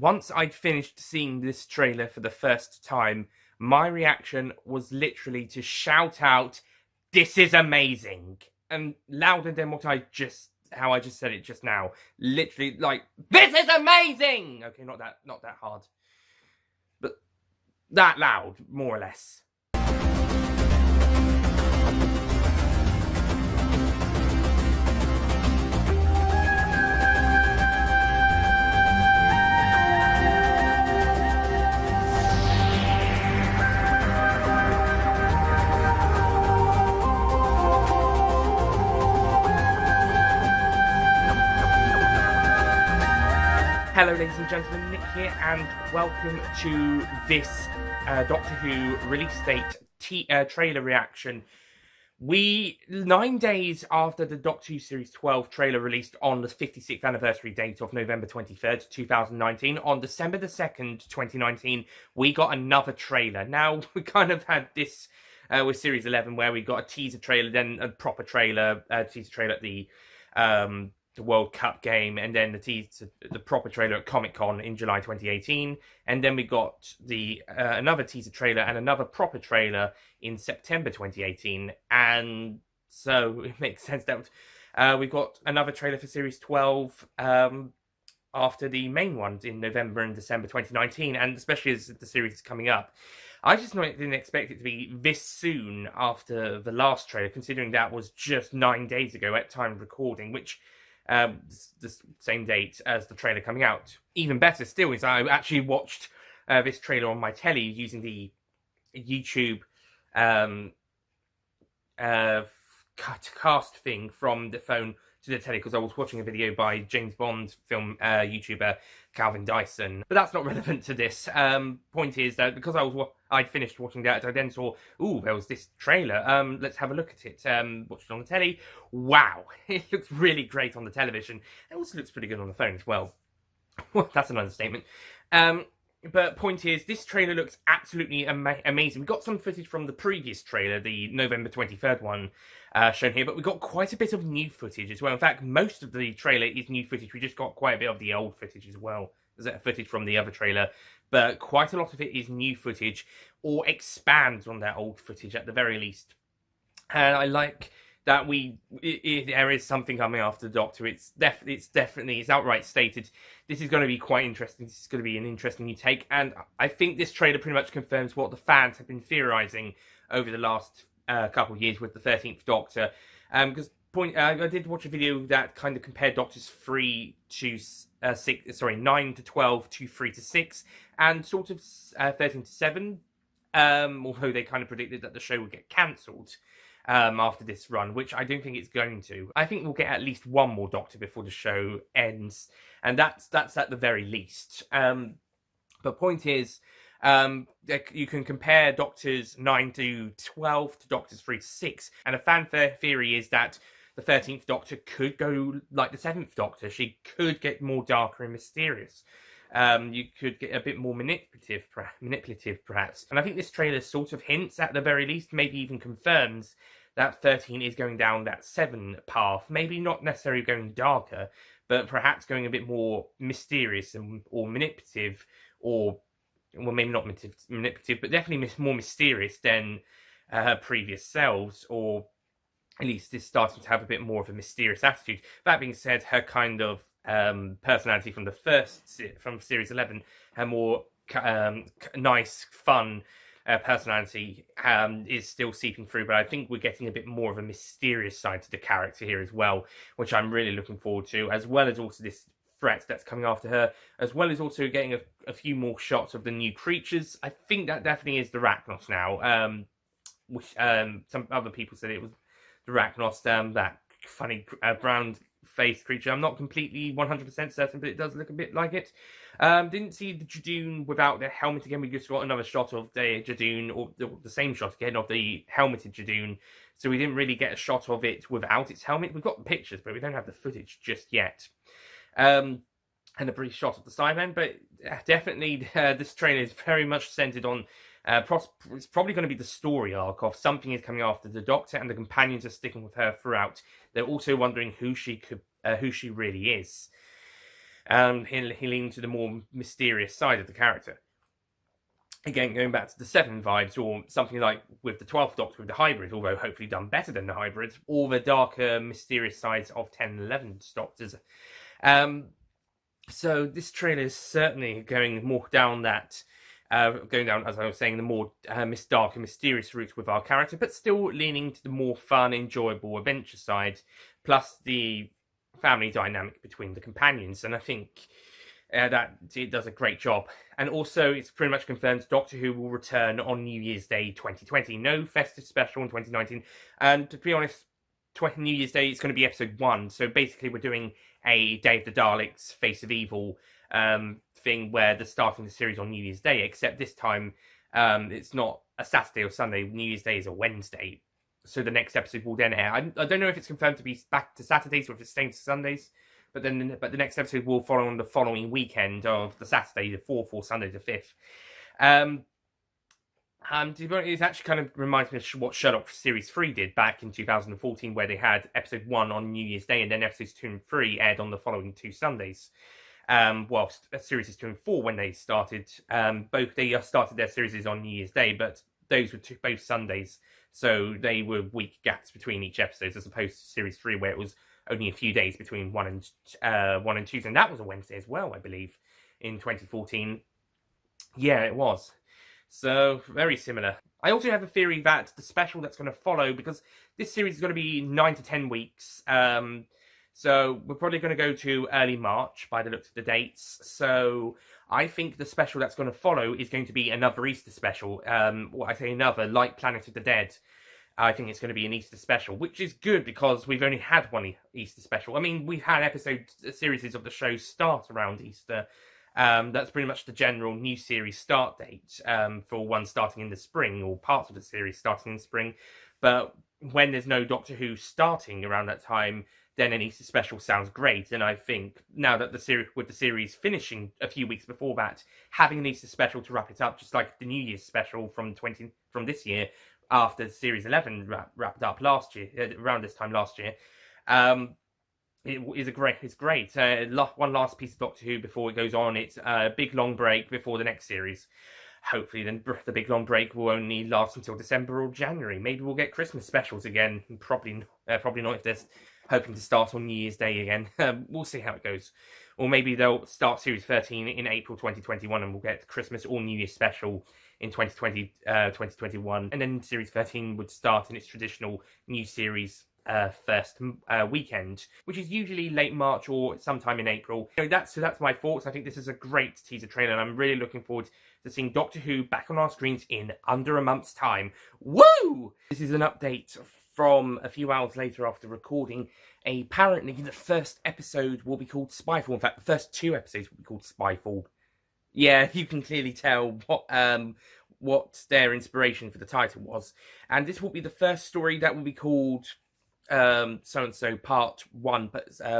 once I'd finished seeing this trailer for the first time, my reaction was literally to shout out, "This is amazing!" And louder than how I just said it just now. Literally, like, "This is amazing!" Okay, not that hard, but that loud, more or less. Hello ladies and gentlemen, Nick here, and welcome to this Doctor Who release date trailer reaction. 9 days after the Doctor Who Series 12 trailer released on the 56th anniversary date of November 23rd, 2019, on December the 2nd, 2019, we got another trailer. Now, we kind of had this with Series 11, where we got a teaser trailer, then a proper trailer, teaser trailer at the World Cup game, and then the proper trailer at Comic-Con in July 2018, and then we got the another teaser trailer and another proper trailer in September 2018, and so it makes sense that we've got another trailer for Series 12 after the main ones in November and December 2019, and especially as the series is coming up. I just didn't expect it to be this soon after the last trailer, considering that was just 9 days ago at time of recording, which the same date as the trailer coming out. Even better still is I actually watched this trailer on my telly using the YouTube cast thing from the phone to the telly, because I was watching a video by James Bond film YouTuber Calvin Dyson. But that's not relevant to this. Point is that because I'd finished watching that, I then saw, ooh, there was this trailer. Let's have a look at it. Watched it on the telly. Wow, it looks really great on the television. It also looks pretty good on the phone as well. That's an understatement. But point is, this trailer looks absolutely amazing. We got some footage from the previous trailer, the November 23rd one, shown here, but we got quite a bit of new footage as well. In fact, most of the trailer is new footage. We just got quite a bit of the old footage as well. There's footage from the other trailer, but quite a lot of it is new footage, or expands on that old footage at the very least. And I like that there is something coming after the Doctor. It's outright stated. This is going to be quite interesting. This is going to be an interesting new take, and I think this trailer pretty much confirms what the fans have been theorising over the last couple of years with the 13th Doctor. Because I did watch a video that kind of compared Doctors 9 to 12 to 3 to 6, and sort of 13 to 7. Although they kind of predicted that the show would get cancelled after this run, which I don't think it's going to. I think we'll get at least one more Doctor before the show ends, and that's at the very least. But point is, you can compare Doctors 9 to 12 to Doctors 3 to 6, and a fan theory is that the 13th Doctor could go like the 7th Doctor. She could get more darker and mysterious. You could get a bit more manipulative perhaps. And I think this trailer sort of hints, at the very least, maybe even confirms, that 13 is going down that 7 path. Maybe not necessarily going darker, but perhaps going a bit more mysterious or manipulative, or, well, maybe not manipulative, but definitely more mysterious than her previous selves, or at least is starting to have a bit more of a mysterious attitude. That being said, her kind of personality from Series 11, her more nice, fun personality is still seeping through, but I think we're getting a bit more of a mysterious side to the character here as well, which I'm really looking forward to, as well as also this threat that's coming after her, as well as also getting a few more shots of the new creatures. I think that definitely is the Rachnos now. Some other people said it was the Rachnos, that funny brown-faced creature. I'm not completely 100% certain, but it does look a bit like it. Didn't see the Jadoon without the helmet again. We just got another shot of the Jadoon, or the same shot again of the helmeted Jadoon. So we didn't really get a shot of it without its helmet. We've got the pictures, but we don't have the footage just yet. And a brief shot of the Cyberman, but definitely this trailer is very much centered on it's probably going to be the story arc of something is coming after the Doctor, and the companions are sticking with her throughout. They're also wondering who she really is. He leaned to the more mysterious side of the character. Again, going back to the Seven vibes, or something like with the 12th Doctor with the hybrid, although hopefully done better than the hybrid, or the darker, mysterious sides of 10 and 11th Doctors. So this trailer is certainly going more down that, going down, as I was saying, the more dark and mysterious route with our character, but still leaning to the more fun, enjoyable adventure side, plus the family dynamic between the companions. And I think that it does a great job. And also, it's pretty much confirmed Doctor Who will return on New Year's Day 2020. No festive special in 2019. And to be honest, New Year's Day, it's going to be episode 1. So basically, we're doing a Day of the Daleks, Face of Evil thing where they're starting the series on New Year's Day, except this time it's not a Saturday or Sunday. New Year's Day is a Wednesday. So the next episode will then air. I don't know if it's confirmed to be back to Saturdays or if it's staying to Sundays. But the next episode will follow on the following weekend of the Saturday the 4th or Sunday the 5th. It actually kind of reminds me of what Sherlock Series 3 did back in 2014, where they had episode 1 on New Year's Day and then episodes 2 and 3 aired on the following 2 Sundays. Whilst series 2 and 4, when they started, they started their series on New Year's Day, but those were both Sundays, so they were week gaps between each episode, as opposed to series 3, where it was only a few days between 1 and 2, and that was a Wednesday as well, I believe, in 2014. Yeah, it was. So, very similar. I also have a theory that the special that's going to follow, because this series is going to be 9 to 10 weeks, so we're probably going to go to early March by the looks of the dates. So I think the special that's going to follow is going to be another Easter special. I say another, like Planet of the Dead. I think it's going to be an Easter special, which is good because we've only had one Easter special. I mean, we've had series of the show start around Easter. That's pretty much the general new series start date for one starting in the spring, or parts of the series starting in spring. But when there's no Doctor Who starting around that time, then an Easter special sounds great. And I think now that the series finishing a few weeks before that, having an Easter special to wrap it up, just like the New Year's special from this year, after Series 11 wrapped up last year, around this time last year, it's great. One last piece of Doctor Who before it goes on. It's a big long break before the next series. Hopefully, then the big long break will only last until December or January. Maybe we'll get Christmas specials again. Probably not if they're hoping to start on New Year's Day again. We'll see how it goes. Or maybe they'll start Series 13 in April 2021 and we'll get Christmas or New Year's special in 2021. And then Series 13 would start in its traditional new series first weekend, which is usually late March or sometime in April. That's my thoughts. I think this is a great teaser trailer and I'm really looking forward to seeing Doctor Who back on our screens in under a month's time. Woo! This is an update from a few hours later after recording. Apparently, the first episode will be called Spyfall. In fact, the first 2 episodes will be called Spyfall. Yeah, you can clearly tell what their inspiration for the title was. And this will be the first story that will be called so-and-so Part 1,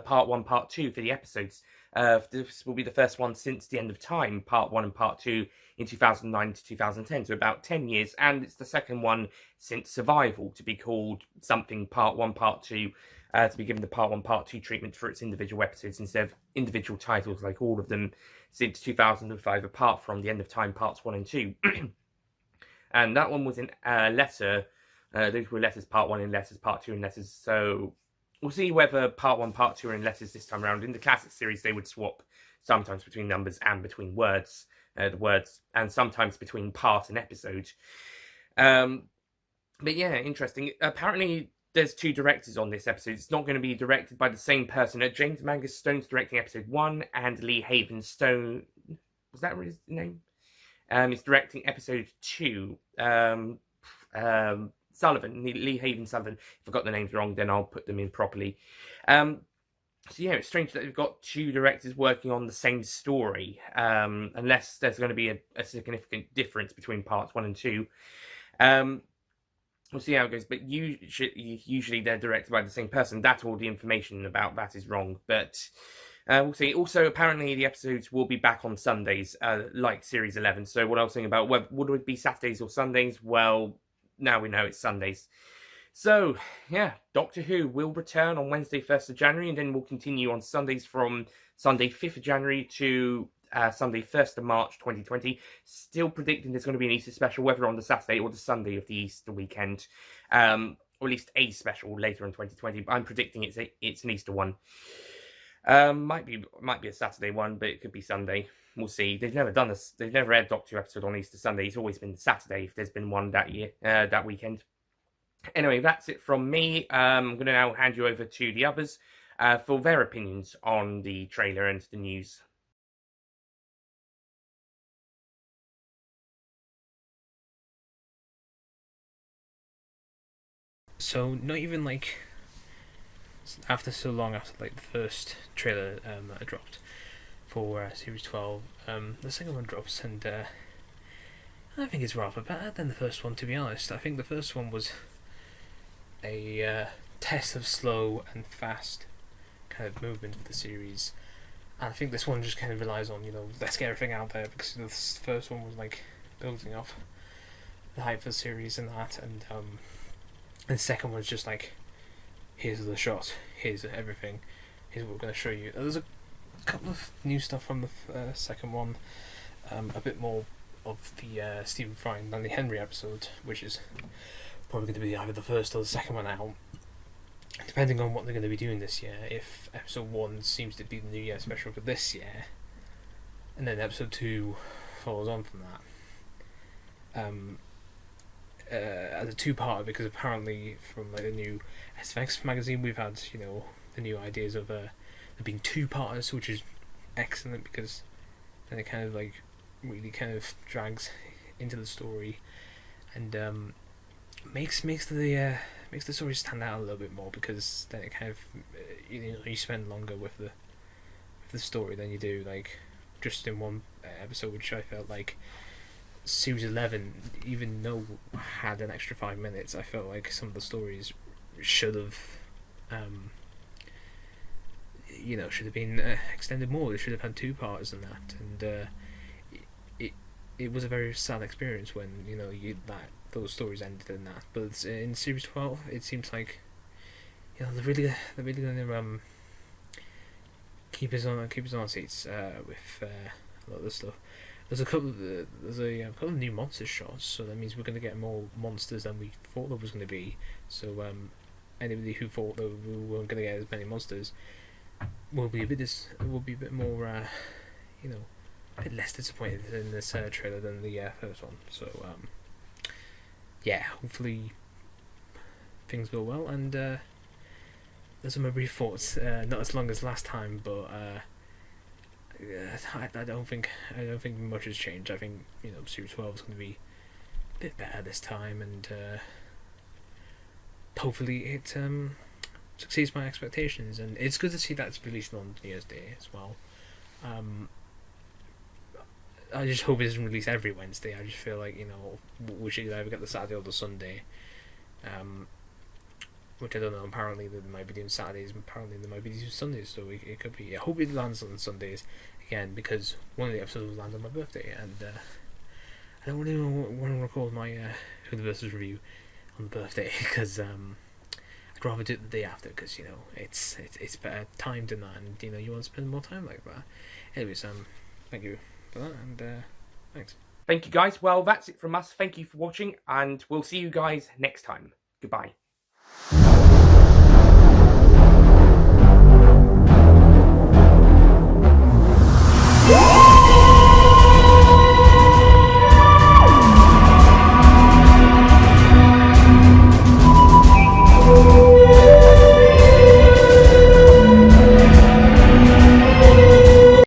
Part 1, Part 2 for the episodes. This will be the first one since The End of Time, Part 1 and Part 2 in 2009 to 2010, so about 10 years. And it's the second one since Survival to be called something Part 1, Part 2, to be given the Part 1, Part 2 treatment for its individual episodes instead of individual titles like all of them since 2005, apart from The End of Time Parts 1 and 2. And that one was in letter. Those were letters Part 1 in letters, Part 2 in letters. So we'll see whether Part 1, Part 2 are in letters this time around. In the classic series, they would swap sometimes between numbers and between words, and sometimes between part and episode. But yeah, interesting. Apparently, there's 2 directors on this episode. It's not going to be directed by the same person. James Mangus Stone's directing episode 1, and Lee Haven Stone, was that his name? Is directing episode 2. Lee Haven Sullivan. If I got the names wrong, then I'll put them in properly. So yeah, it's strange that we've got 2 directors working on the same story, unless there's going to be a significant difference between parts 1 and 2. We'll see how it goes, but usually they're directed by the same person. All the information about that is wrong, but we'll see. Also, apparently the episodes will be back on Sundays, like Series 11. So what I was saying about, would it be Saturdays or Sundays? Well, now we know it's Sundays. So, yeah, Doctor Who will return on Wednesday, 1st of January, and then we'll continue on Sundays from Sunday 5th of January to Sunday 1st of March 2020. Still predicting there's going to be an Easter special, whether on the Saturday or the Sunday of the Easter weekend. Or at least a special later in 2020. But I'm predicting it's an Easter one. Might be a Saturday one, but it could be Sunday. We'll see. They've never aired Doctor Who episode on Easter Sunday. It's always been Saturday if there's been one that year, that weekend. Anyway, that's it from me. I'm going to now hand you over to the others for their opinions on the trailer and the news. So not even like after so long after like the first trailer dropped for series 12, the second one drops, and I think it's rather better than the first one, to be honest. I think the first one was a test of slow and fast kind of movement of the series, and I think this one just kind of relies on, let's get everything out there, because the first one was like building up the hype for the series and that, and the second one's just like, here's the shot, here's everything, here's what we're going to show you. There's a couple of new stuff from the second one, a bit more of the Stephen Fry and Danny Henry episode, which is probably going to be either the first or the second one out, depending on what they're going to be doing this year. If episode 1 seems to be the New Year special for this year, and then episode 2 follows on from that, as a two-parter, because apparently from like the new SFX magazine we've had the new ideas of there being two-parters, which is excellent, because then it kind of like really kind of drags into the story, and makes the story stand out a little bit more, because then it kind of you spend longer with the story than you do like just in one episode, which I felt like series 11, even though had an extra 5 minutes, I felt like some of the stories should have been extended more. They should have had two parts in that, and it was a very sad experience when those stories ended in that. But in series 12, it seems like they're really going to keep us on our seats with a lot of this stuff. There's a couple of new monster shots, so that means we're going to get more monsters than we thought there was going to be. So anybody who thought that we weren't going to get as many monsters will be a bit more a bit less disappointed in this trailer than the first one. So hopefully things go well, and there's my brief thoughts. Not as long as last time, but I don't think much has changed. I think series 12 is going to be a bit better this time, and hopefully it succeeds my expectations. And it's good to see that it's released on New Year's Day as well. I just hope it doesn't release every Wednesday. I just feel like we should either get the Saturday or the Sunday. Which I don't know. Apparently they might be doing Saturdays, and apparently they might be doing Sundays. So it could be. I hope it lands on Sundays again, because one of the episodes will land on my birthday, and I don't really want to record my Whoniversals review on the birthday, because I'd rather do it the day after, because it's better timed than that, and you want to spend more time like that. Anyways, thank you for that, and thanks. Thank you, guys. Well, that's it from us. Thank you for watching, and we'll see you guys next time. Goodbye.